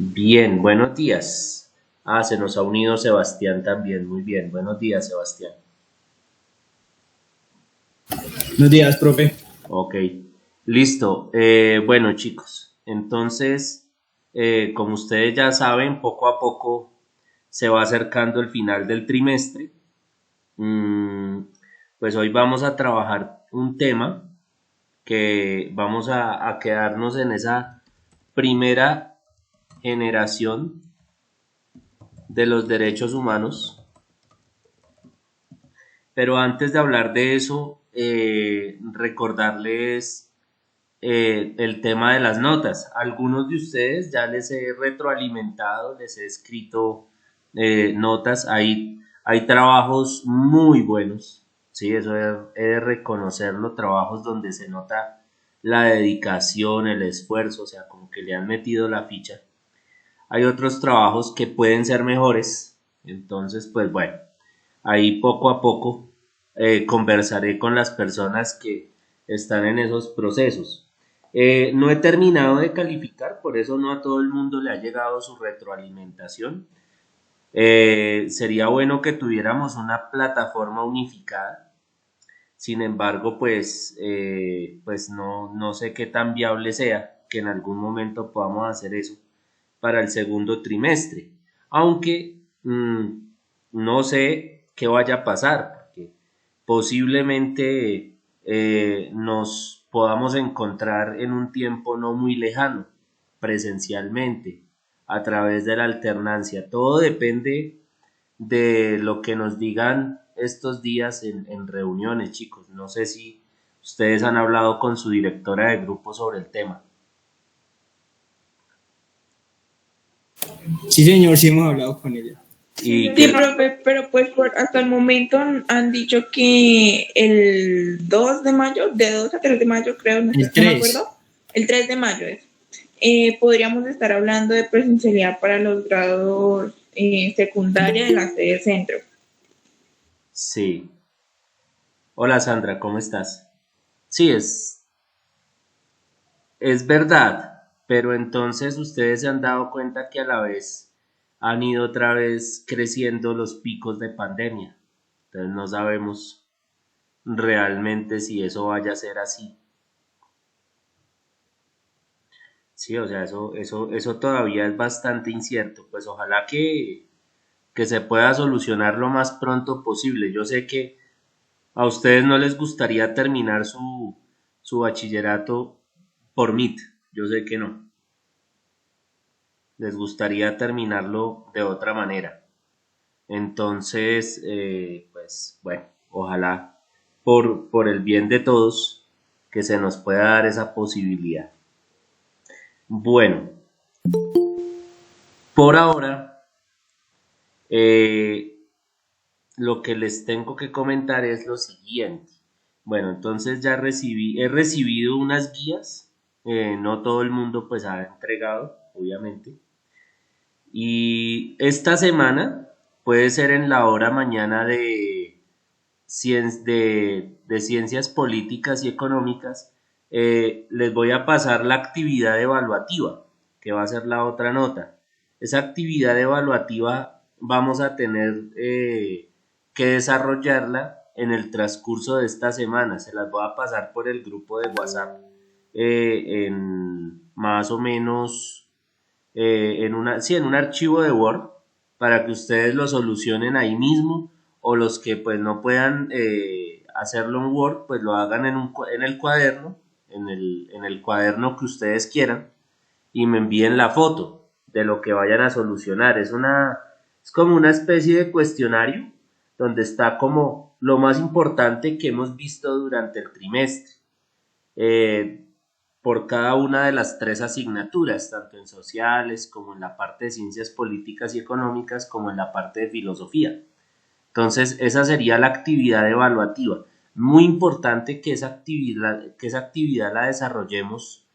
Bien, buenos días. Se nos ha unido Sebastián también. Muy bien, buenos días, Sebastián. Buenos días, profe. Ok, listo. Bueno, chicos, entonces, como ustedes ya saben, poco a poco se va acercando el final del trimestre. Mm, pues hoy vamos a trabajar un tema que vamos a quedarnos en esa primera generación de los derechos humanos. Pero antes de hablar de eso, recordarles el tema de las notas. Algunos de ustedes ya les he retroalimentado, les he escrito notas. Hay trabajos muy buenos, sí, eso he de reconocerlo, trabajos donde se nota la dedicación, el esfuerzo, o sea, como que le han metido la ficha. Hay otros trabajos que pueden ser mejores, entonces, pues bueno, ahí poco a poco conversaré con las personas que están en esos procesos. No he terminado de calificar, por eso no a todo el mundo le ha llegado su retroalimentación. Sería bueno que tuviéramos una plataforma unificada. Sin embargo, pues no sé qué tan viable sea que en algún momento podamos hacer eso para el segundo trimestre. Aunque no sé qué vaya a pasar, porque posiblemente nos podamos encontrar en un tiempo no muy lejano, presencialmente, a través de la alternancia. Todo depende de lo que nos digan estos días en reuniones, chicos. No sé si ustedes han hablado con su directora de grupo sobre el tema. Sí, señor, sí hemos hablado con ella. Sí, Y señor. Sí, que profe, pero pues hasta el momento han dicho que el 2 de mayo, de 2 a 3 de mayo creo, no, El no me acuerdo, 3. el 3 de mayo es, podríamos estar hablando de presencialidad para los grados secundaria de la sede centro. sí. Hola Sandra, ¿cómo estás? Sí, es verdad, pero entonces ustedes se han dado cuenta que a la vez han ido otra vez creciendo los picos de pandemia. Entonces no sabemos realmente si eso vaya a ser así. Sí, o sea, eso todavía es bastante incierto. Pues ojalá que se pueda solucionar lo más pronto posible. Yo sé que a ustedes no les gustaría terminar su bachillerato por MIT. Yo sé que no. Les gustaría terminarlo de otra manera. Entonces, pues bueno, ojalá por el bien de todos que se nos pueda dar esa posibilidad. Bueno, por ahora, eh, lo que les tengo que comentar es lo siguiente. Bueno, entonces he recibido unas guías, no todo el mundo pues ha entregado, obviamente. Y esta semana puede ser en la hora mañana de ciencias políticas y económicas, les voy a pasar la actividad evaluativa, que va a ser la otra nota. Esa actividad evaluativa vamos a tener que desarrollarla en el transcurso de esta semana. Se las voy a pasar por el grupo de WhatsApp en más o menos sí, en un archivo de Word para que ustedes lo solucionen ahí mismo o los que pues no puedan hacerlo en Word pues lo hagan en el cuaderno, en el cuaderno que ustedes quieran y me envíen la foto de lo que vayan a solucionar. Es como una especie de cuestionario donde está como lo más importante que hemos visto durante el trimestre. Eh, por cada una de las tres asignaturas, tanto en sociales como en la parte de ciencias políticas y económicas, como en la parte de filosofía. Entonces, esa sería la actividad evaluativa. Muy importante que esa actividad la desarrollemos,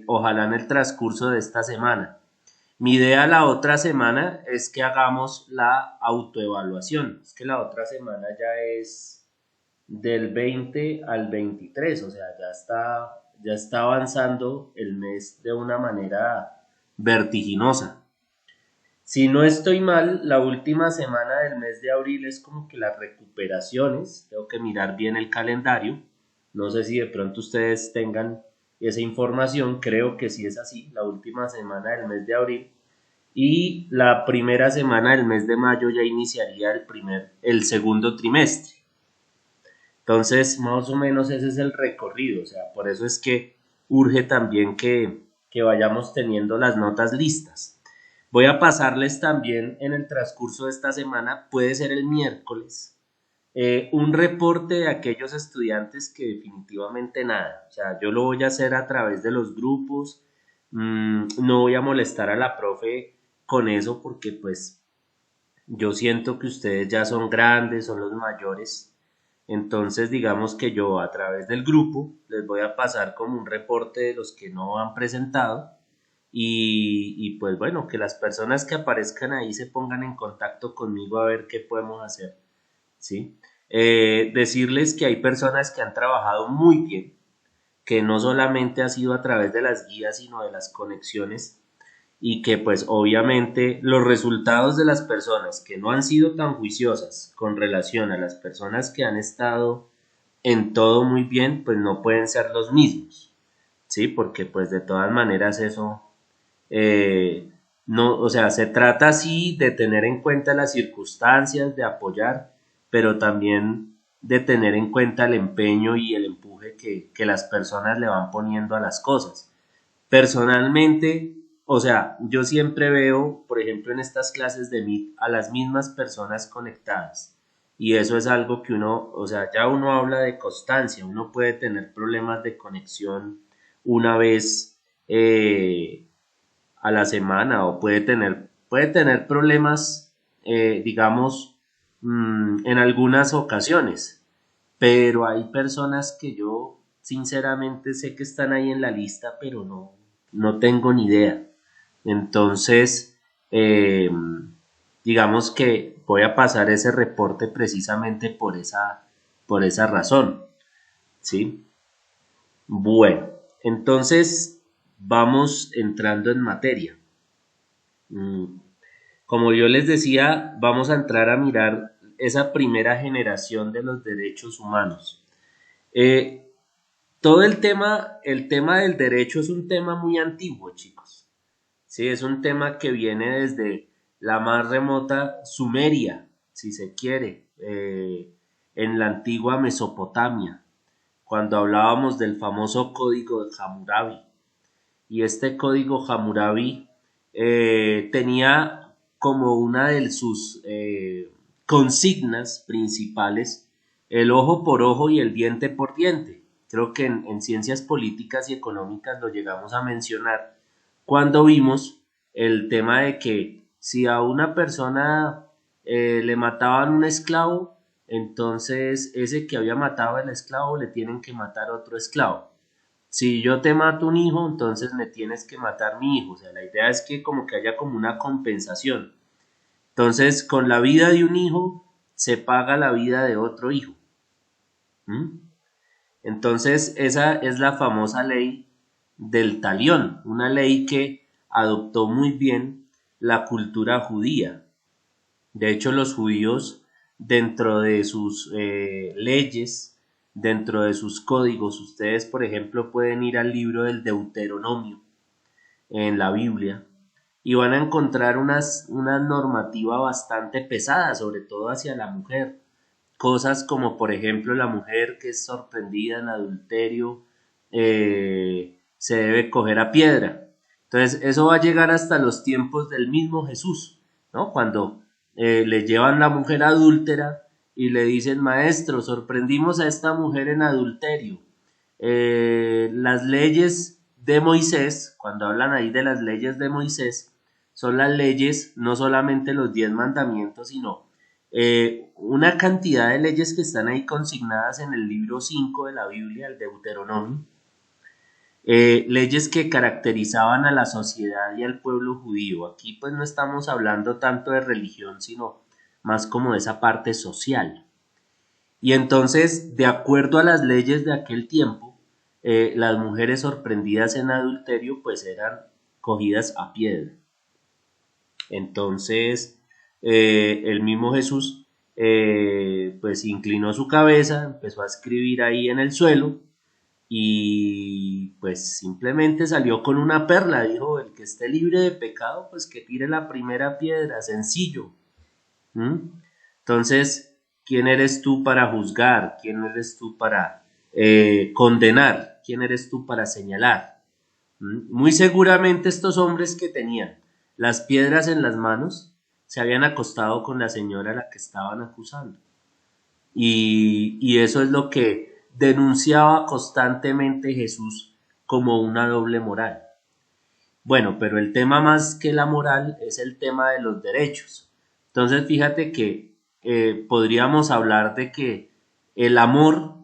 ojalá en el transcurso de esta semana. Mi idea la otra semana es que hagamos la autoevaluación. Es que la otra semana ya es del 20 al 23, o sea, ya está avanzando el mes de una manera vertiginosa. Si no estoy mal, la última semana del mes de abril es como que las recuperaciones, tengo que mirar bien el calendario, no sé si de pronto ustedes tengan esa información, creo que sí es así, la última semana del mes de abril, y la primera semana del mes de mayo ya iniciaría el segundo trimestre. Entonces, más o menos ese es el recorrido, o sea, por eso es que urge también que vayamos teniendo las notas listas. Voy a pasarles también en el transcurso de esta semana, puede ser el miércoles, un reporte de aquellos estudiantes que definitivamente nada, o sea, yo lo voy a hacer a través de los grupos, no voy a molestar a la profe con eso porque pues yo siento que ustedes ya son grandes, son los mayores, entonces digamos que yo a través del grupo les voy a pasar como un reporte de los que no han presentado y pues bueno, que las personas que aparezcan ahí se pongan en contacto conmigo a ver qué podemos hacer, ¿sí? Decirles que hay personas que han trabajado muy bien, que no solamente ha sido a través de las guías, sino de las conexiones, y que pues obviamente los resultados de las personas que no han sido tan juiciosas con relación a las personas que han estado en todo muy bien, pues no pueden ser los mismos, ¿sí? Porque pues de todas maneras eso, no, o sea, se trata así de tener en cuenta las circunstancias, de apoyar, pero también de tener en cuenta el empeño y el empuje que las personas le van poniendo a las cosas. Personalmente, o sea, yo siempre veo, por ejemplo, en estas clases de Meet a las mismas personas conectadas. Y eso es algo que uno, o sea, ya uno habla de constancia, uno puede tener problemas de conexión una vez a la semana o puede tener problemas, digamos, en algunas ocasiones. Pero hay personas que yo sinceramente sé que están ahí en la lista, pero no tengo ni idea. Entonces, digamos que voy a pasar ese reporte precisamente por esa razón, ¿sí? Bueno, entonces vamos entrando en materia. Mm, Como yo les decía, vamos a entrar a mirar esa primera generación de los derechos humanos. Eh, Todo el tema del derecho es un tema muy antiguo, chicos. Sí, es un tema que viene desde la más remota Sumeria, si se quiere, en la antigua Mesopotamia, cuando hablábamos del famoso código de Hammurabi. Y este código Hammurabi tenía como una de sus consignas principales el ojo por ojo y el diente por diente. Creo que en ciencias políticas y económicas lo llegamos a mencionar cuando vimos el tema de que si a una persona le mataban un esclavo, entonces ese que había matado al esclavo le tienen que matar a otro esclavo. Si yo te mato un hijo, entonces me tienes que matar mi hijo. O sea, la idea es que como que haya como una compensación. Entonces, con la vida de un hijo se paga la vida de otro hijo. ¿Mm? Entonces, esa es la famosa ley del talión, una ley que adoptó muy bien la cultura judía. De hecho, los judíos, dentro de sus leyes, dentro de sus códigos, ustedes, por ejemplo, pueden ir al libro del Deuteronomio en la Biblia y van a encontrar una normativa bastante pesada, sobre todo hacia la mujer. Cosas como, por ejemplo, la mujer que es sorprendida en adulterio se debe coger a piedra. Entonces, eso va a llegar hasta los tiempos del mismo Jesús, ¿no? Cuando le llevan la mujer adúltera y le dicen, maestro, sorprendimos a esta mujer en adulterio. Las leyes de Moisés, cuando hablan ahí de las leyes de Moisés, son las leyes, no solamente los 10 mandamientos, sino una cantidad de leyes que están ahí consignadas en el libro 5 de la Biblia, el Deuteronomio, leyes que caracterizaban a la sociedad y al pueblo judío. Aquí pues no estamos hablando tanto de religión, sino más como de esa parte social. Y entonces, de acuerdo a las leyes de aquel tiempo, las mujeres sorprendidas en adulterio pues eran cogidas a piedra. Entonces, el mismo Jesús pues inclinó su cabeza, empezó a escribir ahí en el suelo y pues simplemente salió con una perla, dijo: el que esté libre de pecado, pues que tire la primera piedra, sencillo. Entonces, ¿quién eres tú para juzgar? ¿Quién eres tú para condenar? ¿Quién eres tú para señalar? Muy seguramente estos hombres que tenían las piedras en las manos se habían acostado con la señora a la que estaban acusando. Y eso es lo que denunciaba constantemente Jesús como una doble moral. Bueno, pero el tema más que la moral es el tema de los derechos. Entonces, fíjate que podríamos hablar de que el amor,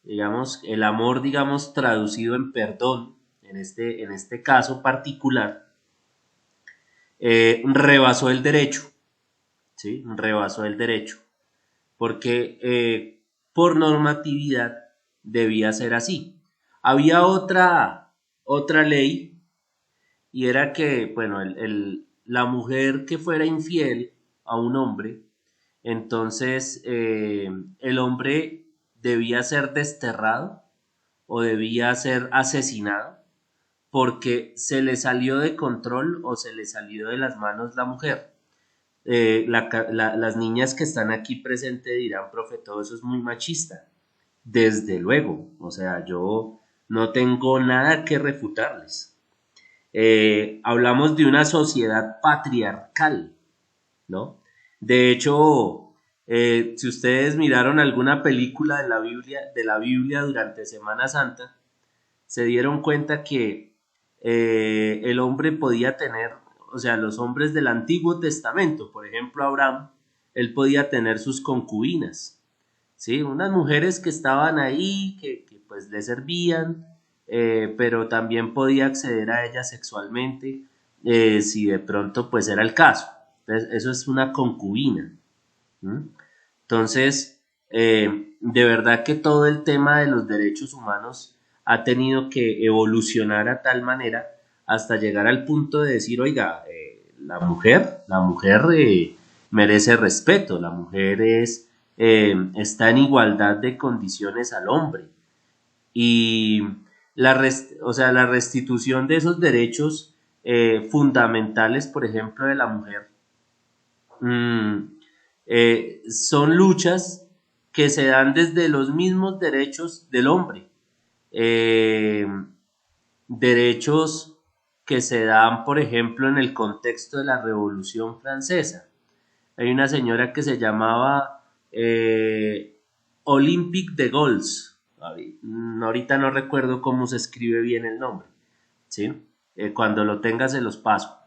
digamos, traducido en perdón, en este caso particular, rebasó el derecho, ¿sí? Rebasó el derecho, porque por normatividad debía ser así. Había otra ley, y era que, bueno, la mujer que fuera infiel a un hombre, entonces el hombre debía ser desterrado o debía ser asesinado porque se le salió de control o se le salió de las manos la mujer. Las niñas que están aquí presentes dirán: profe, todo eso es muy machista. Desde luego, o sea, yo no tengo nada que refutarles. Hablamos de una sociedad patriarcal, ¿no? De hecho, si ustedes miraron alguna película de la Biblia durante Semana Santa, se dieron cuenta que el hombre podía tener, o sea, los hombres del Antiguo Testamento, por ejemplo, Abraham, él podía tener sus concubinas, ¿sí? Unas mujeres que estaban ahí, que pues le servían, pero también podía acceder a ellas sexualmente, si de pronto pues era el caso. Entonces, eso es una concubina. Entonces, de verdad que todo el tema de los derechos humanos ha tenido que evolucionar a tal manera hasta llegar al punto de decir: oiga, la mujer merece respeto, la mujer está en igualdad de condiciones al hombre. Y la restitución de esos derechos fundamentales, por ejemplo, de la mujer, son luchas que se dan desde los mismos derechos del hombre, eh, derechos que se dan, por ejemplo, en el contexto de la Revolución Francesa. Hay una señora que se llamaba Olympique de Gaulle, ahorita no recuerdo cómo se escribe bien el nombre, ¿sí? Cuando lo tenga se los paso.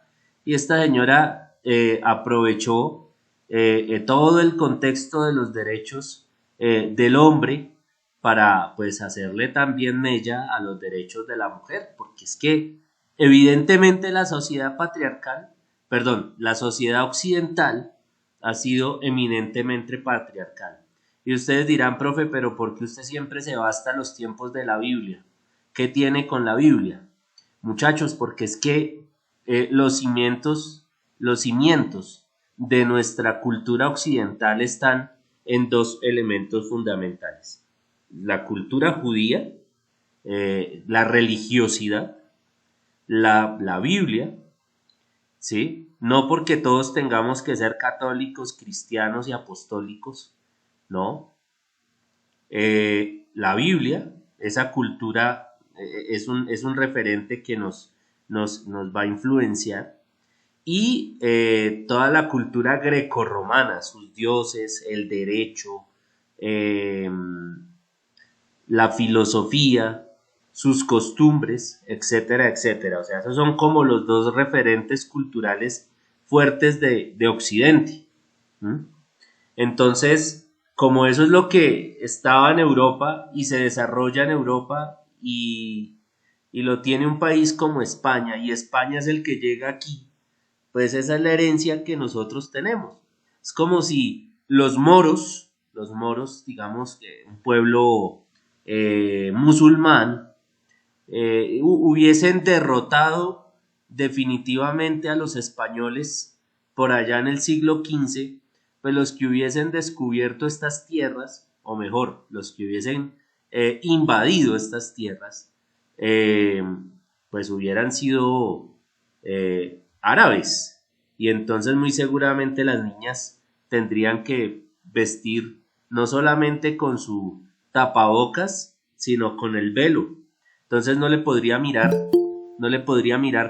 Y esta señora aprovechó todo el contexto de los derechos del hombre para pues hacerle también mella a los derechos de la mujer, porque es que evidentemente la sociedad patriarcal, perdón, la sociedad occidental ha sido eminentemente patriarcal. Y ustedes dirán: profe, pero ¿por qué usted siempre se va hasta los tiempos de la Biblia? ¿Qué tiene con la Biblia? Muchachos, porque es que los cimientos de nuestra cultura occidental están en dos elementos fundamentales: la cultura judía, la religiosidad, la Biblia, ¿sí? No porque todos tengamos que ser católicos, cristianos y apostólicos, no. La Biblia, esa cultura, es un referente que nos va a influenciar. Y toda la cultura grecorromana, sus dioses, el derecho, la filosofía, sus costumbres, etcétera, etcétera. O sea, esos son como los dos referentes culturales fuertes de Occidente. Entonces, como eso es lo que estaba en Europa y se desarrolla en Europa y lo tiene un país como España, y España es el que llega aquí, pues esa es la herencia que nosotros tenemos. Es como si los moros, digamos, un pueblo musulmán, hubiesen derrotado definitivamente a los españoles por allá en el siglo XV, pues los que hubiesen descubierto estas tierras, o mejor, los que hubiesen invadido estas tierras, eh, pues hubieran sido árabes, y entonces muy seguramente las niñas tendrían que vestir no solamente con su tapabocas, sino con el velo. Entonces no le podría mirar,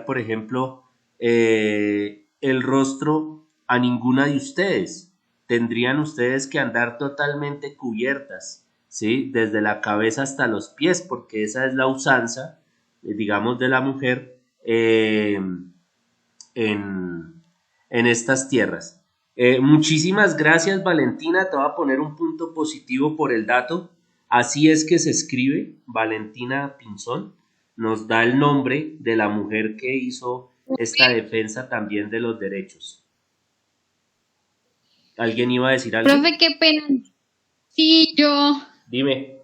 por ejemplo, el rostro a ninguna de ustedes. Tendrían ustedes que andar totalmente cubiertas, ¿sí? Desde la cabeza hasta los pies, porque esa es la usanza, digamos, de la mujer en estas tierras. Muchísimas gracias, Valentina. Te voy a poner un punto positivo por el dato. Así es que se escribe, Valentina Pinzón. Nos da el nombre de la mujer que hizo esta defensa también de los derechos. ¿Alguien iba a decir algo? Profe, qué pena. Sí, Dime.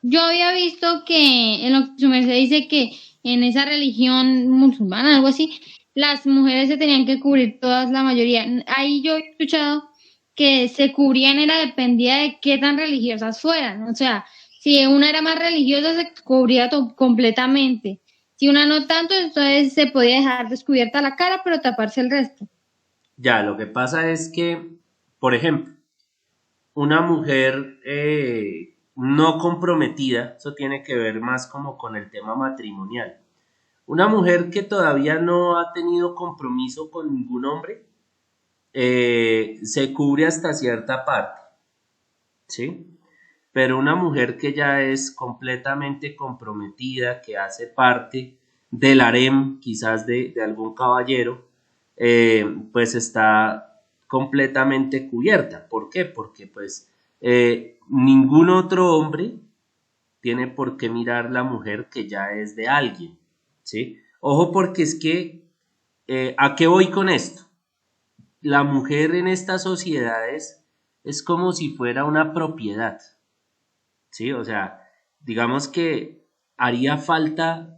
yo había visto que en lo que su merced dice que en esa religión musulmana, algo así, las mujeres se tenían que cubrir todas, la mayoría. Ahí yo he escuchado que se cubrían, dependía de qué tan religiosas fueran. O sea, si una era más religiosa, se cubría completamente. Si una no tanto, entonces se podía dejar descubierta la cara, pero taparse el resto. Ya, lo que pasa es que, por ejemplo, una mujer no comprometida, eso tiene que ver más como con el tema matrimonial. Una mujer que todavía no ha tenido compromiso con ningún hombre, se cubre hasta cierta parte, ¿sí? Pero una mujer que ya es completamente comprometida, que hace parte del harem quizás de algún caballero, pues está completamente cubierta. ¿Por qué? Porque pues ningún otro hombre tiene por qué mirar la mujer que ya es de alguien, ¿sí? Ojo, porque es que, ¿a qué voy con esto? La mujer en estas sociedades es como si fuera una propiedad, ¿sí? O sea, digamos que haría falta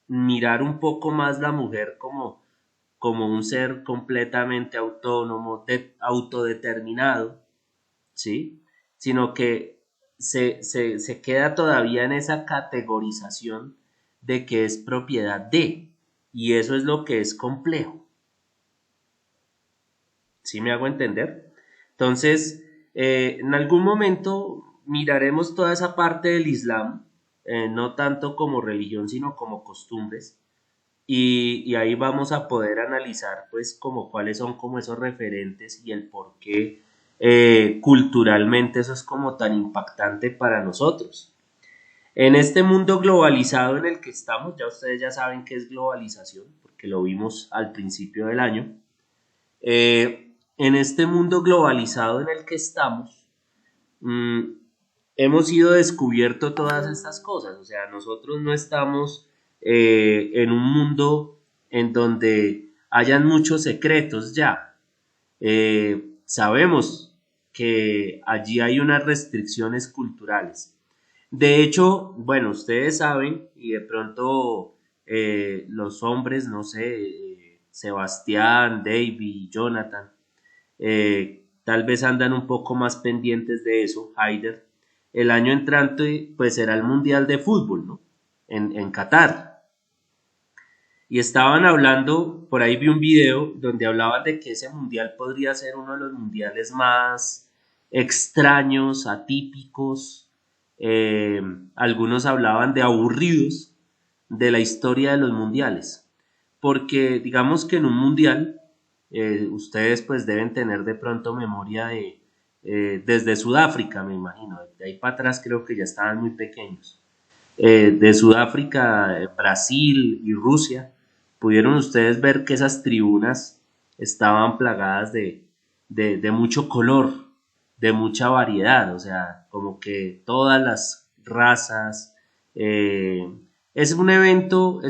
mirar un poco más la mujer como un ser completamente autónomo, autodeterminado, ¿sí? Sino que se queda todavía en esa categorización de que es propiedad de, y eso es lo que es complejo. ¿Sí me hago entender? Entonces, en algún momento miraremos toda esa parte del Islam, no tanto como religión, sino como costumbres, y ahí vamos a poder analizar, pues, como cuáles son como esos referentes y el por qué culturalmente eso es como tan impactante para nosotros. En este mundo globalizado en el que estamos, ya ustedes ya saben qué es globalización, porque lo vimos al principio del año. En este mundo globalizado en el que estamos, mmm, hemos ido descubierto todas estas cosas. O sea, nosotros no estamos en un mundo en donde hayan muchos secretos ya. Sabemos que allí hay unas restricciones culturales. De hecho, bueno, ustedes saben, y de pronto los hombres, no sé, Sebastián, David, Jonathan, tal vez andan un poco más pendientes de eso, Haider. El año entrante, pues será el Mundial de Fútbol, ¿no? En Qatar. Y estaban hablando, por ahí vi un video donde hablaban de que ese mundial podría ser uno de los mundiales más extraños, atípicos. Algunos hablaban de aburridos de la historia de los mundiales. Porque digamos que en un mundial, ustedes pues deben tener de pronto memoria de desde Sudáfrica, me imagino, de ahí para atrás creo que ya estaban muy pequeños. De Sudáfrica, Brasil y Rusia, pudieron ustedes ver que esas tribunas estaban plagadas de mucho color, de mucha variedad, o sea, como que todas las razas. Es un evento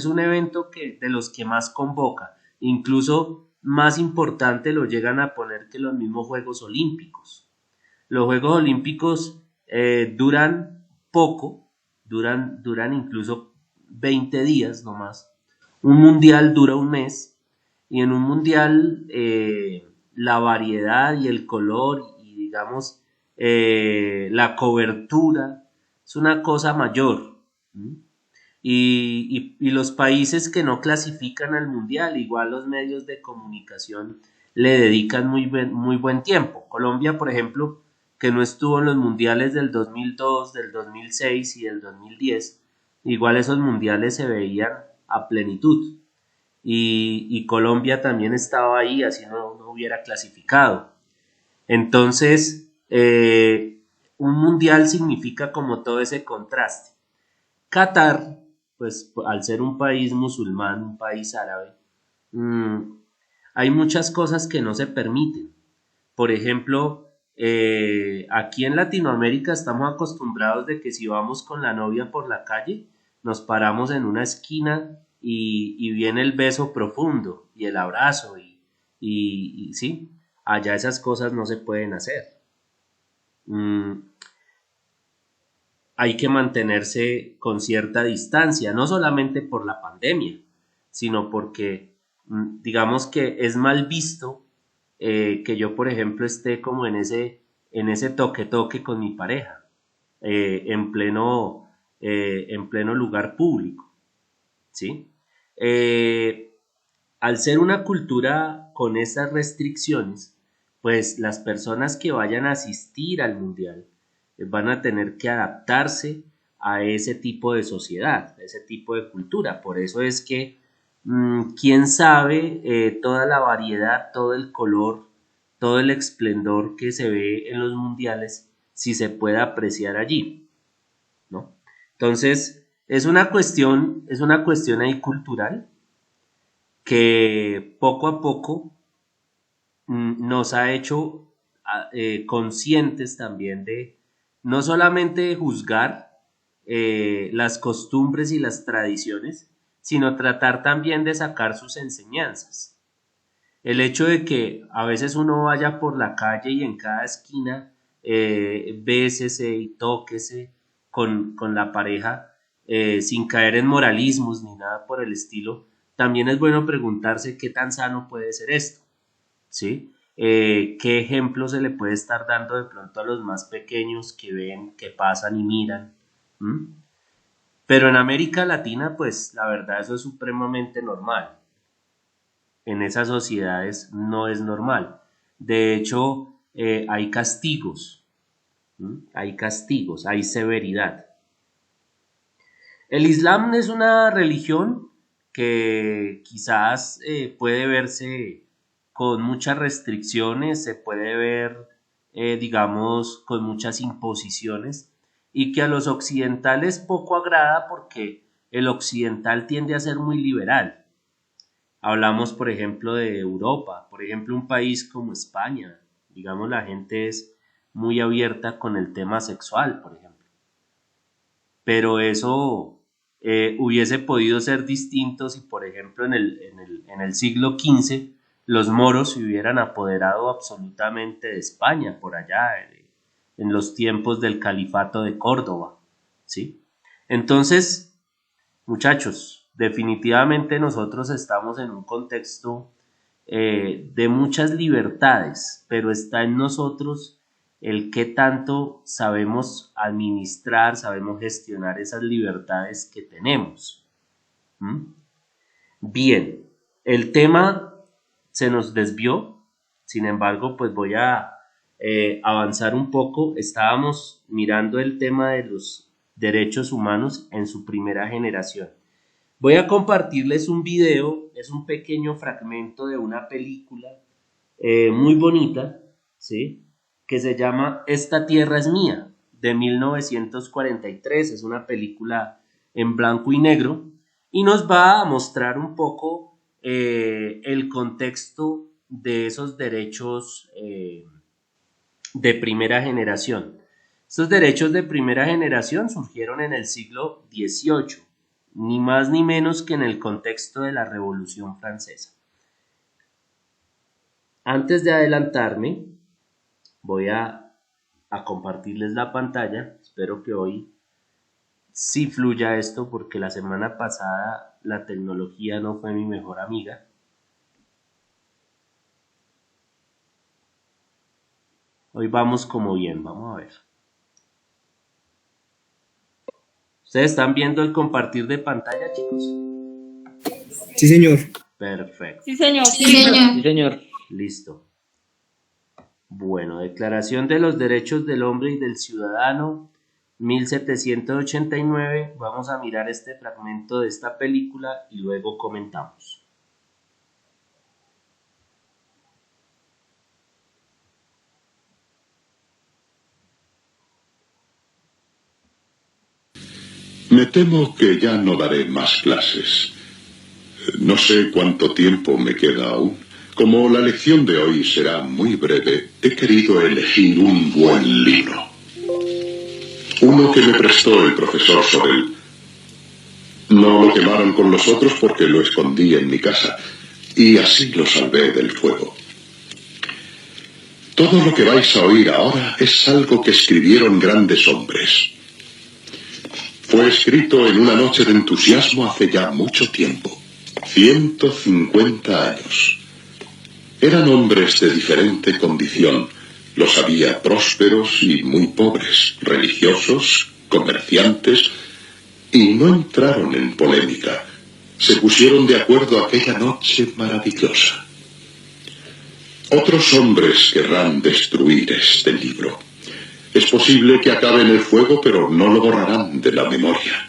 que, de los que más convoca, incluso más importante lo llegan a poner que los mismos Juegos Olímpicos. Los Juegos Olímpicos duran poco, duran incluso 20 días nomás, Un mundial dura un mes y en un mundial la variedad y el color y digamos la cobertura es una cosa mayor. ¿Mm? Y los países que no clasifican al mundial, igual los medios de comunicación le dedican muy buen tiempo. Colombia, por ejemplo, que no estuvo en los mundiales del 2002, del 2006 y del 2010, igual esos mundiales se veían a plenitud. Y Colombia también estaba ahí, así no hubiera clasificado. Entonces, un mundial significa como todo ese contraste. Qatar, pues al ser un país musulmán, un país árabe, mmm, hay muchas cosas que no se permiten. Por ejemplo, aquí en Latinoamérica estamos acostumbrados de que si vamos con la novia por la calle, nos paramos en una esquina y viene el beso profundo y el abrazo y sí, allá esas cosas no se pueden hacer. Mm, hay que mantenerse con cierta distancia, no solamente por la pandemia, sino porque digamos que es mal visto que yo, por ejemplo, esté como en ese toque con mi pareja, en pleno lugar público, ¿sí? Eh, Al ser una cultura con esas restricciones, pues las personas que vayan a asistir al mundial van a tener que adaptarse a ese tipo de sociedad, a ese tipo de cultura. Por eso es que, quién sabe, toda la variedad, todo el color, todo el esplendor que se ve en los mundiales, si se puede apreciar allí, ¿no? Entonces, es una cuestión ahí cultural que poco a poco nos ha hecho conscientes también de no solamente de juzgar las costumbres y las tradiciones, sino tratar también de sacar sus enseñanzas. El hecho de que a veces uno vaya por la calle y en cada esquina bésese y tóquese con la pareja sin caer en moralismos ni nada por el estilo, también es bueno preguntarse qué tan sano puede ser esto, ¿sí? ¿Qué ejemplo se le puede estar dando de pronto a los más pequeños que ven, que pasan y miran? ¿Mm? Pero en América Latina, pues la verdad eso es supremamente normal. En esas sociedades no es normal. De hecho, hay castigos, ¿m? Hay castigos, hay severidad. El Islam es una religión que quizás puede verse con muchas restricciones, se puede ver, digamos, con muchas imposiciones y que a los occidentales poco agrada porque el occidental tiende a ser muy liberal. Hablamos, por ejemplo, de Europa, por ejemplo, un país como España, digamos, la gente es muy abierta con el tema sexual, por ejemplo. Pero eso hubiese podido ser distinto si, por ejemplo, en el siglo XV los moros se hubieran apoderado absolutamente de España, por allá, en los tiempos del califato de Córdoba, ¿sí? Entonces, muchachos, definitivamente nosotros estamos en un contexto de muchas libertades, pero está en nosotros el qué tanto sabemos administrar, sabemos gestionar esas libertades que tenemos. ¿Mm? Bien, el tema se nos desvió, sin embargo, pues voy a avanzar un poco. Estábamos mirando el tema de los derechos humanos en su primera generación. Voy a compartirles un video, es un pequeño fragmento de una película muy bonita, ¿sí? Que se llama Esta tierra es mía, de 1943, es una película en blanco y negro, y nos va a mostrar un poco el contexto de esos derechos de primera generación. Estos derechos de primera generación surgieron en el siglo XVIII, ni más ni menos que en el contexto de la Revolución Francesa. Antes de adelantarme, voy a compartirles la pantalla. Espero que hoy sí fluya esto, porque la semana pasada la tecnología no fue mi mejor amiga. Hoy vamos como bien, vamos a ver. ¿Ustedes están viendo el compartir de pantalla, chicos? Sí, señor. Perfecto, Sí, señor. Sí, señor. Sí, señor. listo. Bueno, Declaración de los Derechos del Hombre y del Ciudadano, 1789. Vamos a mirar este fragmento de esta película y luego comentamos. Me temo que ya no daré más clases. No sé cuánto tiempo me queda aún. Como la lección de hoy será muy breve, he querido elegir un buen libro. Uno que me prestó el profesor Sorel. No lo quemaron con los otros porque lo escondí en mi casa, y así lo salvé del fuego. Todo lo que vais a oír ahora es algo que escribieron grandes hombres. Fue escrito en una noche de entusiasmo hace ya mucho tiempo, 150 años. Eran hombres de diferente condición. Los había prósperos y muy pobres, religiosos, comerciantes, y no entraron en polémica. Se pusieron de acuerdo aquella noche maravillosa. Otros hombres querrán destruir este libro. Es posible que acabe en el fuego, pero no lo borrarán de la memoria.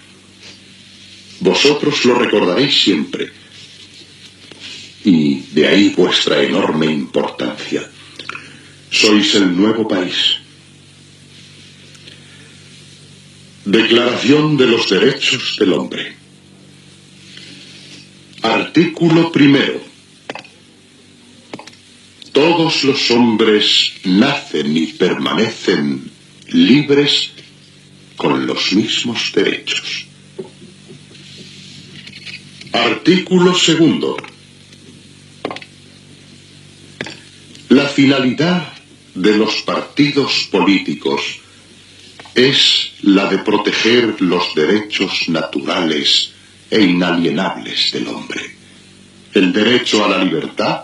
Vosotros lo recordaréis siempre. Y de ahí vuestra enorme importancia. Sois el nuevo país. Declaración de los Derechos del Hombre. Artículo primero. Todos los hombres nacen y permanecen libres con los mismos derechos. Artículo segundo. La finalidad de los partidos políticos es la de proteger los derechos naturales e inalienables del hombre. El derecho a la libertad,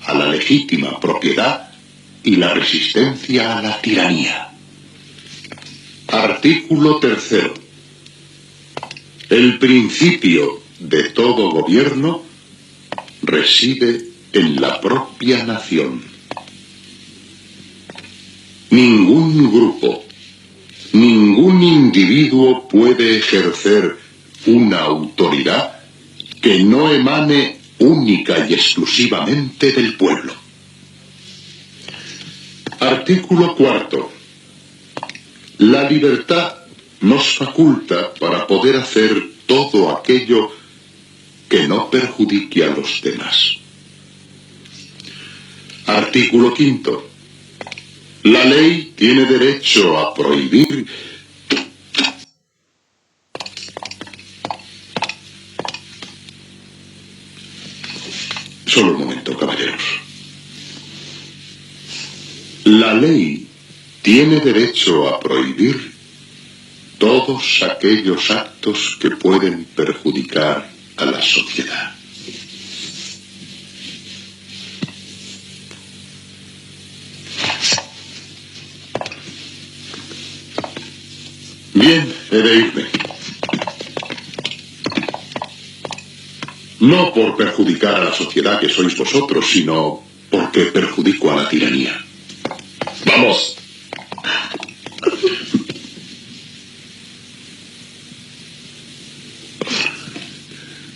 a la legítima propiedad y la resistencia a la tiranía. Artículo tercero. El principio de todo gobierno reside en la propia nación. Ningún grupo, ningún individuo puede ejercer una autoridad que no emane única y exclusivamente del pueblo. Artículo cuarto. La libertad nos faculta para poder hacer todo aquello que no perjudique a los demás. Artículo quinto. La ley tiene derecho a prohibir. Solo un momento, caballeros. La ley tiene derecho a prohibir todos aquellos actos que pueden perjudicar a la sociedad. Bien, he de irme. No por perjudicar a la sociedad que sois vosotros, sino porque perjudico a la tiranía. ¡Vamos!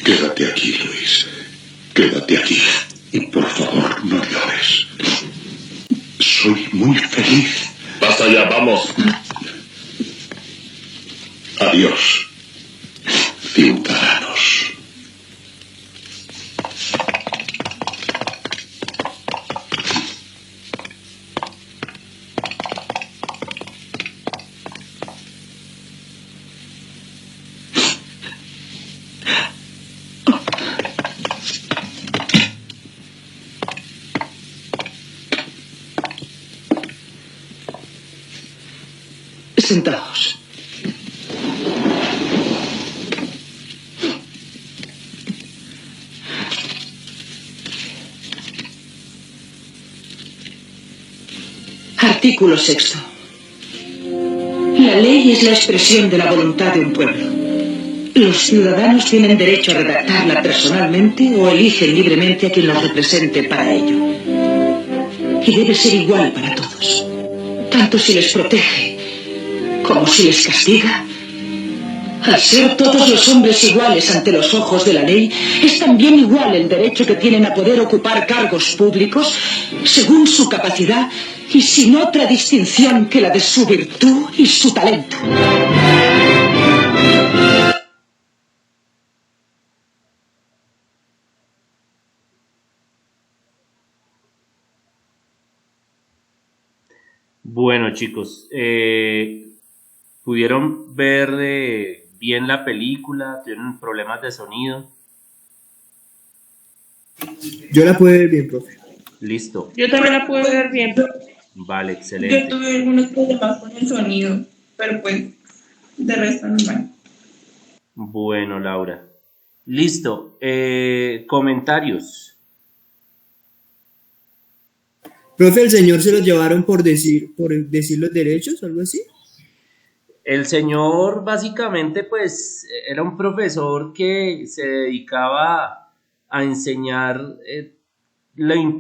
Quédate aquí, Luis. Quédate aquí. Y por favor, no llores. Soy muy feliz. Basta ya, vamos. Adiós, ciudadanos. Sentaos. Artículo 6. La ley es la expresión de la voluntad de un pueblo. Los ciudadanos tienen derecho a redactarla personalmente o eligen libremente a quien los represente para ello. Y debe ser igual para todos, tanto si les protege como si les castiga. Al ser todos los hombres iguales ante los ojos de la ley, es también igual el derecho que tienen a poder ocupar cargos públicos según su capacidad y sin otra distinción que la de su virtud y su talento. Bueno, chicos, ¿pudieron ver bien la película? ¿Tuvieron problemas de sonido? Yo la pude ver bien, profe. Listo. Yo también la pude ver bien. Vale, Yo excelente. tuve algunos problemas con el sonido, pero pues de resto normal. Bueno, Laura. Listo. Comentarios. Profe, ¿el señor se lo llevaron por decir los derechos o algo así? El señor básicamente pues era un profesor que se dedicaba a enseñar,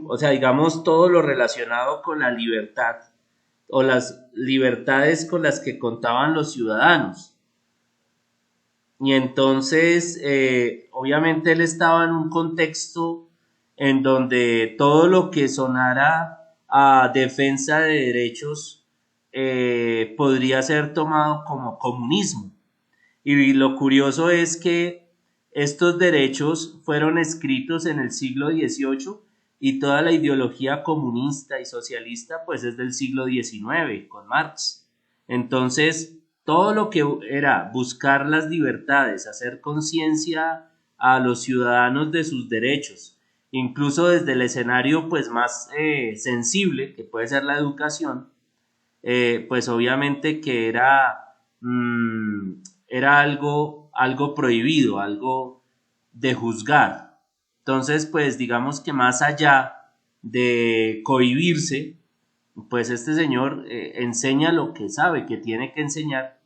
o sea, digamos, todo lo relacionado con la libertad o las libertades con las que contaban los ciudadanos. Y entonces, obviamente él estaba en un contexto en donde todo lo que sonara a defensa de derechos podría ser tomado como comunismo. Y lo curioso es que estos derechos fueron escritos en el siglo XVIII y toda la ideología comunista y socialista pues es del siglo XIX con Marx. Entonces, todo lo que era buscar las libertades, hacer conciencia a los ciudadanos de sus derechos, incluso desde el escenario pues más sensible, que puede ser la educación, pues obviamente que era algo prohibido, algo de juzgar. Entonces, pues digamos que más allá de cohibirse, pues este señor enseña lo que sabe que tiene que enseñar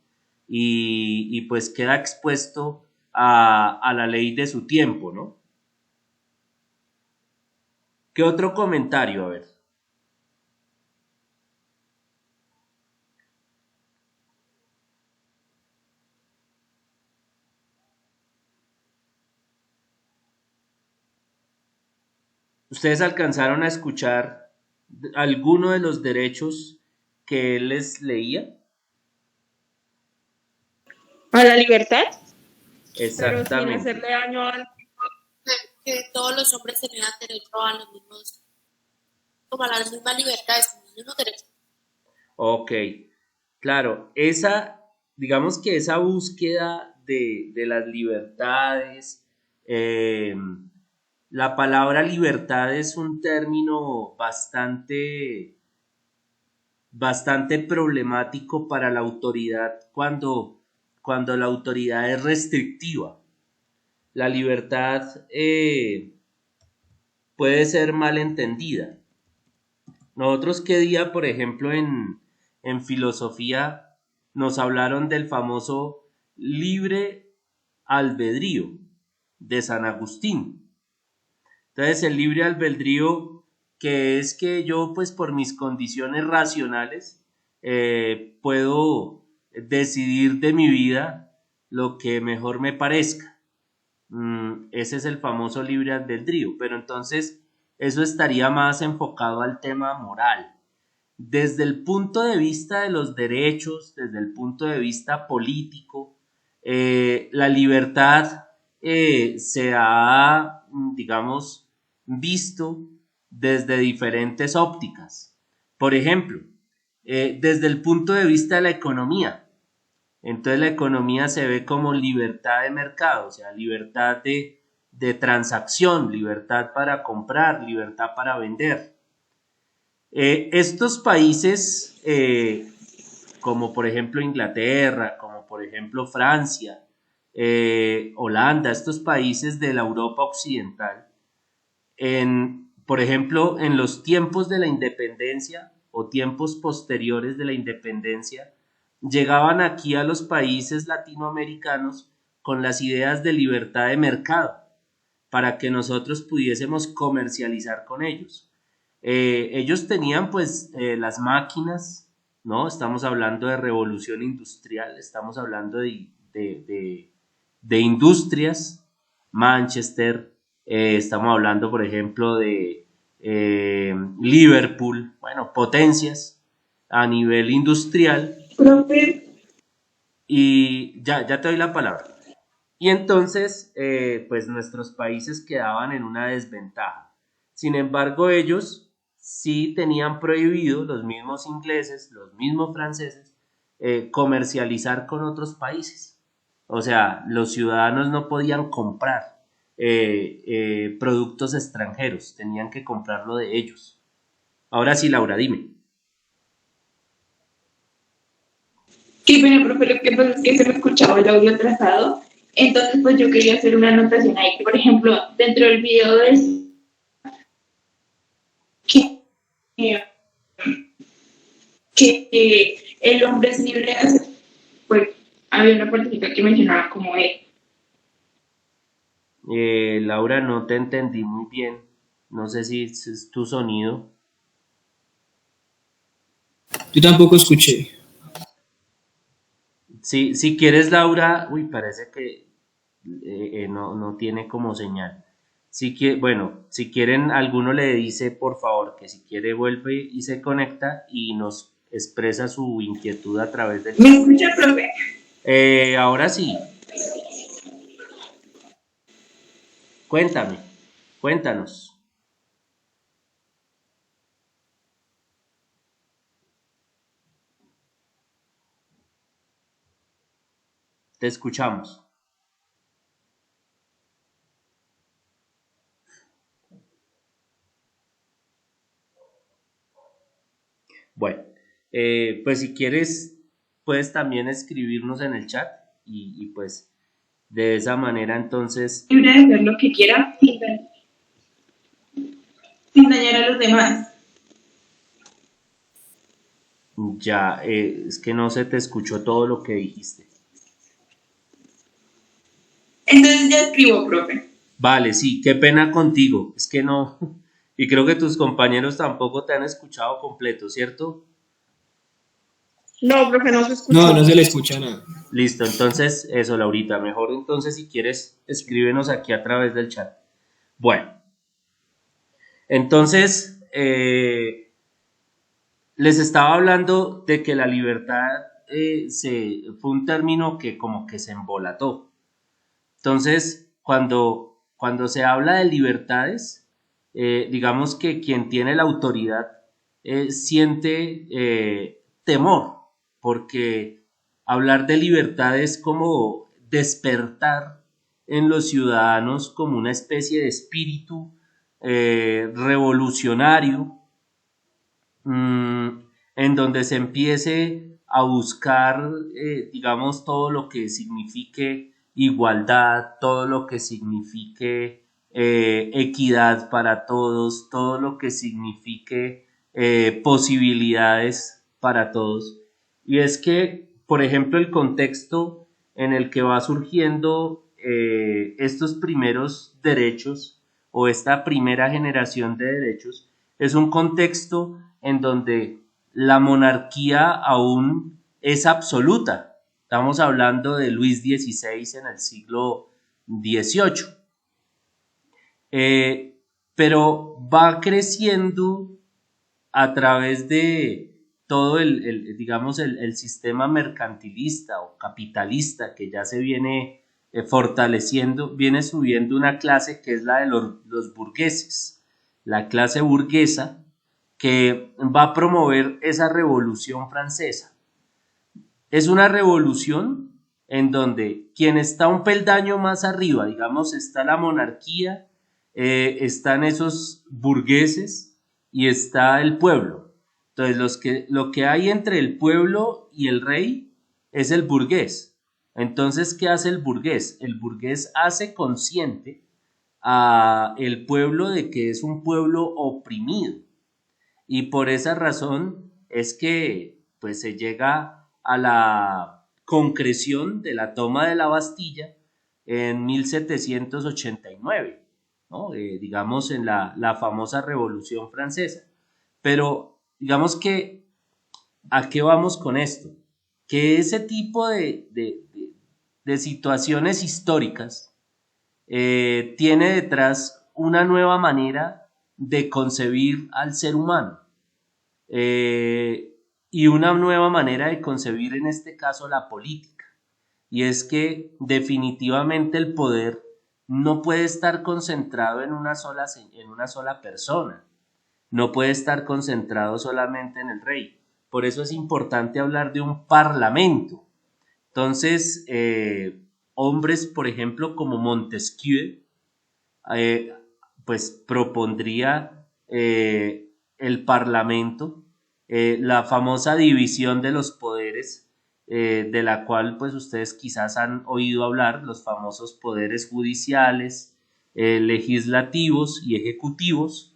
y pues queda expuesto a la ley de su tiempo, ¿no? ¿Qué otro comentario? A ver. ¿Ustedes alcanzaron a escuchar alguno de los derechos que él les leía? ¿A la libertad? Pero sin Exactamente. hacerle daño al... Que todos los hombres tenían derecho a los mismos, como a las mismas libertades, como los mismos derechos. Ok, claro, digamos que esa búsqueda de las libertades, la palabra libertad es un término bastante problemático para la autoridad cuando la autoridad es restrictiva. La libertad puede ser mal entendida. Nosotros qué día, por ejemplo, en filosofía nos hablaron del famoso libre albedrío de San Agustín. Entonces el libre albedrío, que es que yo pues por mis condiciones racionales puedo decidir de mi vida lo que mejor me parezca. Ese es el famoso libre albedrío, pero entonces eso estaría más enfocado al tema moral. Desde el punto de vista de los derechos, desde el punto de vista político, la libertad se ha, digamos, visto desde diferentes ópticas. Por ejemplo, desde el punto de vista de la economía. Entonces la economía se ve como libertad de mercado, o sea, libertad de transacción, libertad para comprar, libertad para vender. Estos países, como por ejemplo Inglaterra, como por ejemplo Francia, Holanda, estos países de la Europa occidental, por ejemplo, en los tiempos de la independencia, o tiempos posteriores de la independencia, llegaban aquí a los países latinoamericanos con las ideas de libertad de mercado para que nosotros pudiésemos comercializar con ellos. Ellos tenían pues las máquinas, ¿no? Estamos hablando de revolución industrial, estamos hablando de industrias, Manchester, estamos hablando por ejemplo de Liverpool, bueno, potencias a nivel industrial. Profe, Y ya te doy la palabra. Y entonces, pues nuestros países quedaban en una desventaja. Sin embargo, ellos sí tenían prohibido, los mismos ingleses, los mismos franceses, comercializar con otros países. O sea, los ciudadanos no podían comprar productos extranjeros, tenían que comprarlo de ellos. Ahora sí, Laura, dime. qué pena, profe, lo que pasa es que se me escuchaba el audio atrasado. Entonces, pues yo quería hacer una anotación ahí, que, por ejemplo, dentro del video de que, eh, que el hombre es libre de hacer, pues había una partecita que mencionaba como él. Laura, no te entendí muy bien. No sé si es tu sonido. Yo tampoco escuché. Sí, si quieres, Laura, uy, parece que no tiene como señal. Bueno, si quieren, alguno le dice, por favor, que si quiere vuelve y se conecta y nos expresa su inquietud a través del ¿Me chat. escucha, profe? Ahora sí, cuéntanos. Te escuchamos. Bueno, pues si quieres, puedes también escribirnos en el chat y pues de esa manera entonces Libre de hacer lo que quiera sin dañar a los demás. ya, es que no se te escuchó todo lo que dijiste. Entonces ya escribo, profe. Vale, sí, qué pena contigo, es que no, y creo que tus compañeros tampoco te han escuchado completo, ¿cierto? No, profe, no se escuchó. No se le escucha nada. Listo, entonces eso, Laurita, mejor entonces si quieres escríbenos aquí a través del chat. Bueno, entonces les estaba hablando de que la libertad fue un término que como que se embolató. Entonces, cuando se habla de libertades, digamos que quien tiene la autoridad siente temor, porque hablar de libertad es como despertar en los ciudadanos como una especie de espíritu revolucionario, en donde se empiece a buscar, digamos, todo lo que signifique igualdad, todo lo que signifique equidad para todos, todo lo que signifique posibilidades para todos. Y es que, por ejemplo, el contexto en el que va surgiendo estos primeros derechos o esta primera generación de derechos es un contexto en donde la monarquía aún es absoluta. Estamos hablando de Luis XVI en el siglo XVIII. Pero va creciendo a través de todo digamos, el sistema mercantilista o capitalista que ya se viene fortaleciendo, viene subiendo una clase que es la de los burgueses, la clase burguesa que va a promover esa revolución francesa. Es una revolución en donde quien está un peldaño más arriba, digamos, está la monarquía, están esos burgueses y está el pueblo. Entonces, lo que hay entre el pueblo y el rey es el burgués. Entonces, ¿qué hace el burgués? El burgués hace consciente a el pueblo de que es un pueblo oprimido. y por esa razón es que pues se llega a la concreción de la toma de la Bastilla en 1789, ¿no? Digamos en la famosa Revolución Francesa. Pero digamos que, ¿a qué vamos con esto? Que ese tipo de situaciones históricas tiene detrás una nueva manera de concebir al ser humano, y una nueva manera de concebir en este caso la política, y es que definitivamente el poder no puede estar concentrado en una sola persona, no puede estar concentrado solamente en el rey. Por eso es importante hablar de un parlamento. Entonces, hombres, por ejemplo, como Montesquieu, eh, pues propondría el parlamento, la famosa división de los poderes, de la cual pues ustedes quizás han oído hablar, los famosos poderes judiciales, legislativos y ejecutivos,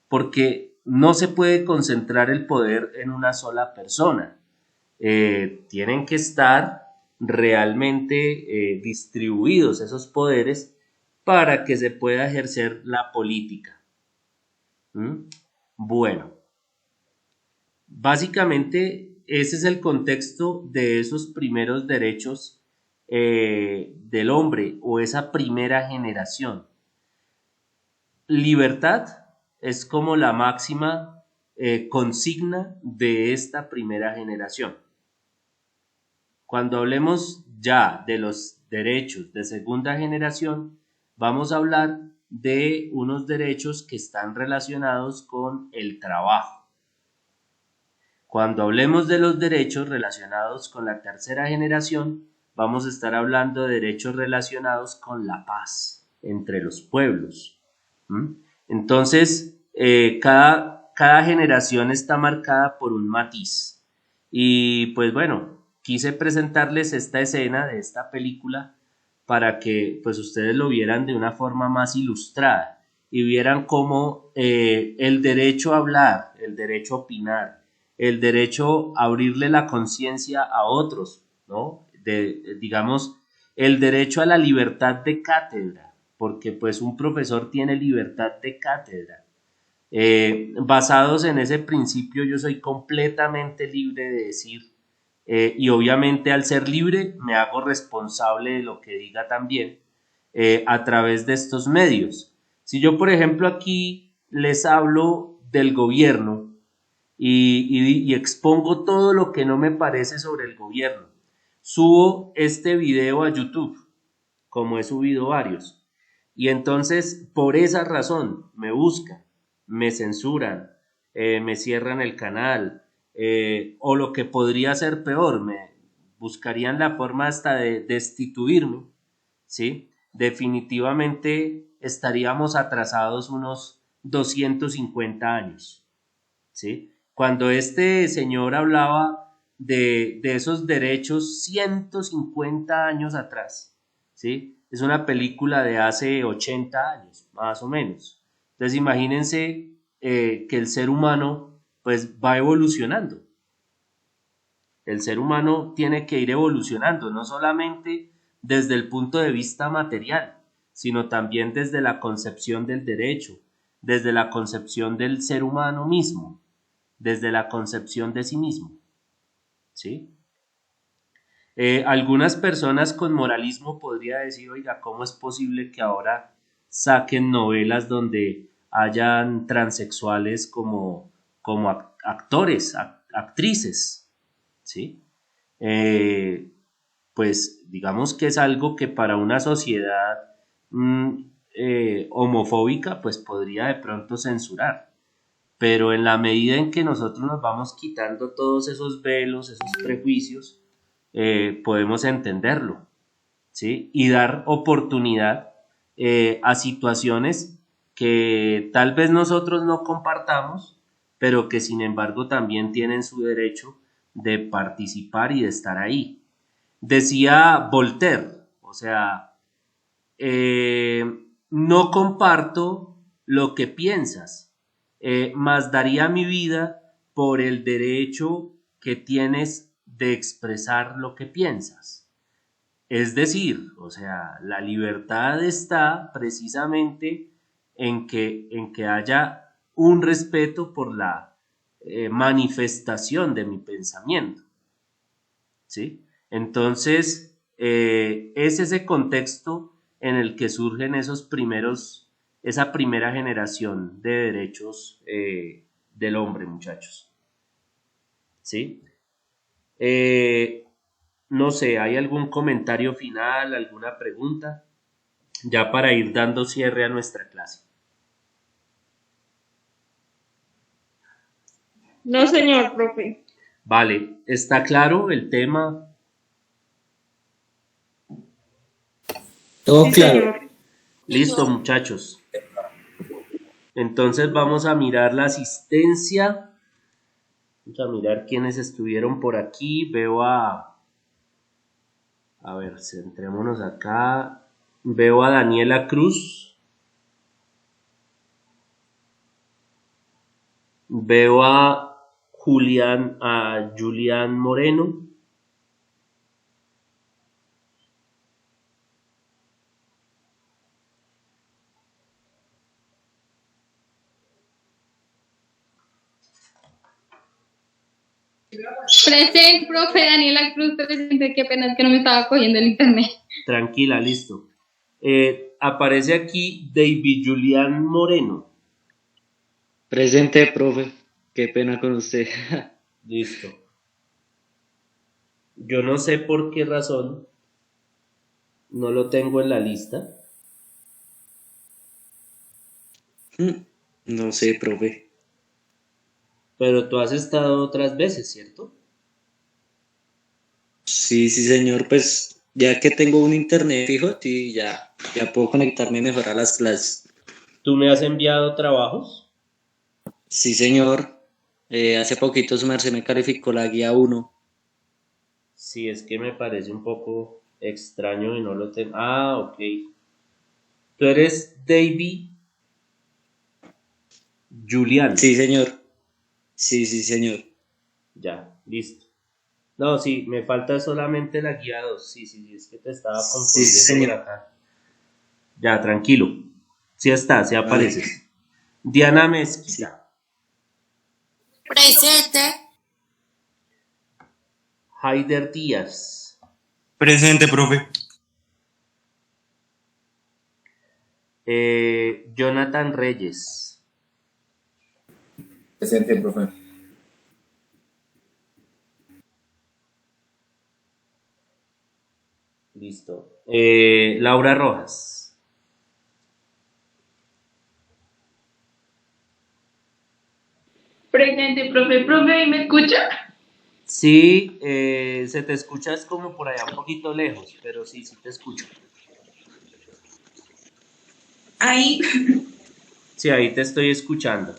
porque no se puede concentrar el poder en una sola persona. Tienen que estar realmente distribuidos esos poderes para que se pueda ejercer la política. Bueno, básicamente ese es el contexto de esos primeros derechos del hombre, o esa primera generación. Libertad es como la máxima consigna de esta primera generación. Cuando hablemos ya de los derechos de segunda generación, vamos a hablar de unos derechos que están relacionados con el trabajo. Cuando hablemos de los derechos relacionados con la tercera generación, vamos a estar hablando de derechos relacionados con la paz entre los pueblos. Entonces, cada generación está marcada por un matiz. Y pues bueno, quise presentarles esta escena de esta película para que pues ustedes lo vieran de una forma más ilustrada y vieran cómo el derecho a hablar, el derecho a opinar, el derecho a abrirle la conciencia a otros, ¿no? Digamos, el derecho a la libertad de cátedra, porque pues un profesor tiene libertad de cátedra. Basados en ese principio, yo soy completamente libre de decir, y obviamente al ser libre me hago responsable de lo que diga también a través de estos medios. Si yo, por ejemplo, aquí les hablo del gobierno y expongo todo lo que no me parece sobre el gobierno, subo este video a YouTube, como he subido varios, y entonces por esa razón me buscan, me censuran, me cierran el canal, o lo que podría ser peor, me buscarían la forma hasta de destituirme, ¿sí? Definitivamente estaríamos atrasados unos 250 años, ¿sí? Cuando este señor hablaba de esos derechos 150 años atrás, ¿sí? Es una película de hace 80 años, más o menos. Entonces imagínense que el ser humano pues va evolucionando. El ser humano tiene que ir evolucionando, no solamente desde el punto de vista material, sino también desde la concepción del derecho, desde la concepción del ser humano mismo, desde la concepción de sí mismo, ¿sí? Algunas personas con moralismo podría decir, oiga, ¿cómo es posible que ahora saquen novelas donde hayan transexuales como actores, actrices, ¿sí? Pues digamos que es algo que para una sociedad homofóbica pues podría de pronto censurar, pero en la medida en que nosotros nos vamos quitando todos esos velos, esos prejuicios, podemos entenderlo, ¿sí? Y dar oportunidad a situaciones que tal vez nosotros no compartamos, pero que sin embargo también tienen su derecho de participar y de estar ahí. Decía Voltaire, o sea, no comparto lo que piensas, más daría mi vida por el derecho que tienes de expresar lo que piensas. Es decir, o sea, la libertad está precisamente en que haya un respeto por la manifestación de mi pensamiento, ¿sí? Entonces, es ese contexto en el que surgen esa primera generación de derechos del hombre, muchachos, ¿sí? No sé, ¿hay algún comentario final, alguna pregunta? Ya para ir dando cierre a nuestra clase. No, señor, profe. Vale, ¿está claro el tema? Todo Sí, claro. señor. Listo, muchachos. Entonces vamos a mirar la asistencia. Vamos a mirar quiénes estuvieron por aquí. Veo a ver, centrémonos acá. Veo a Daniela Cruz. Veo a Julián Moreno. Presente, profe Daniela Cruz, presente. Qué pena es que no me estaba cogiendo el internet. Tranquila, listo. Aparece aquí David Julián Moreno. Presente, profe. Qué pena con usted. Listo. Yo no sé por qué razón no lo tengo en la lista. No sé, profe. Pero tú has estado otras veces, ¿cierto? Sí, sí, señor. Pues ya que tengo un internet fijo, sí, ya puedo conectarme mejor a las clases. ¿Tú me has enviado trabajos? Sí, señor. Hace poquito su merced me calificó la guía 1. Sí, es que me parece un poco extraño y no lo tengo. Ah, ok. Tú eres David Julián. Sí, señor. Sí, sí, señor. Ya, listo. No, sí, me falta solamente la guía 2. Sí, sí, sí, es que te estaba Sí, confundiendo por señor. acá. Ya, tranquilo. Sí está, sí Vale. apareces. Diana Sí. Mezquita. Presente. Haider Díaz. Presente, profe. Jonathan Reyes. Presente, profe. Listo. Laura Rojas. Presente, profe. Profe, ¿me escucha? Sí, se te escucha es como por allá un poquito lejos, pero sí, sí te escucho. Ahí. Sí, ahí te estoy escuchando.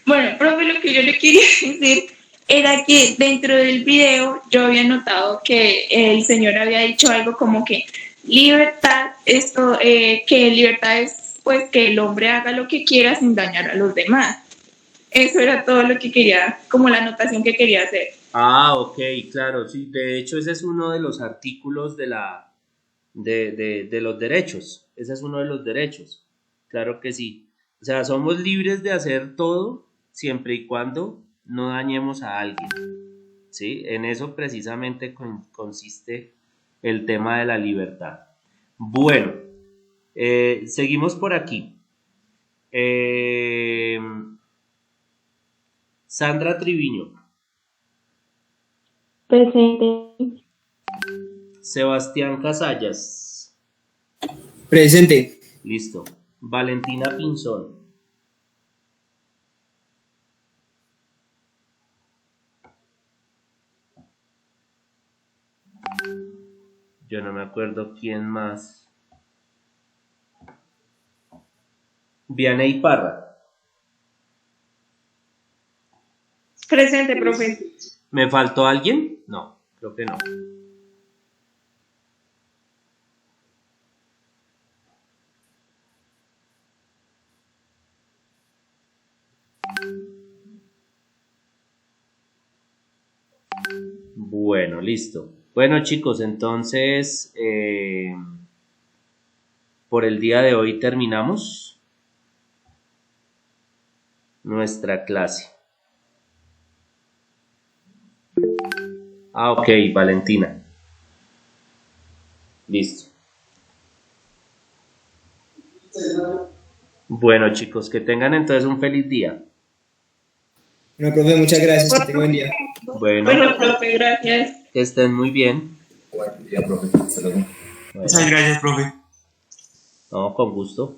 Bueno, profe, lo que yo le quería decir era que dentro del video yo había notado que el señor había dicho algo como que libertad, que libertad es pues que el hombre haga lo que quiera sin dañar a los demás. Eso era todo lo que quería, como la anotación que quería hacer. Ah, ok, claro, sí. De hecho, ese es uno de los artículos de los derechos. Ese es uno de los derechos. Claro que sí. O sea, somos libres de hacer todo siempre y cuando no dañemos a alguien. ¿Sí? En eso precisamente consiste el tema de la libertad. Bueno, seguimos por aquí. Eh, Sandra Triviño. Presente. Sebastián Casallas. Presente. Listo. Valentina Pinzón. Yo no me acuerdo quién más. Vianey Parra. Presente, profe. ¿Me faltó alguien? No, creo que no. Bueno, listo. Bueno, chicos, entonces por el día de hoy terminamos nuestra clase. Ah, ok, Valentina. Listo. Bueno, chicos, que tengan entonces un feliz día. Bueno, profe, muchas gracias, que tenga buen día. Bueno, Bueno, profe, gracias. que estén muy bien. Muchas gracias, profe. No, con gusto.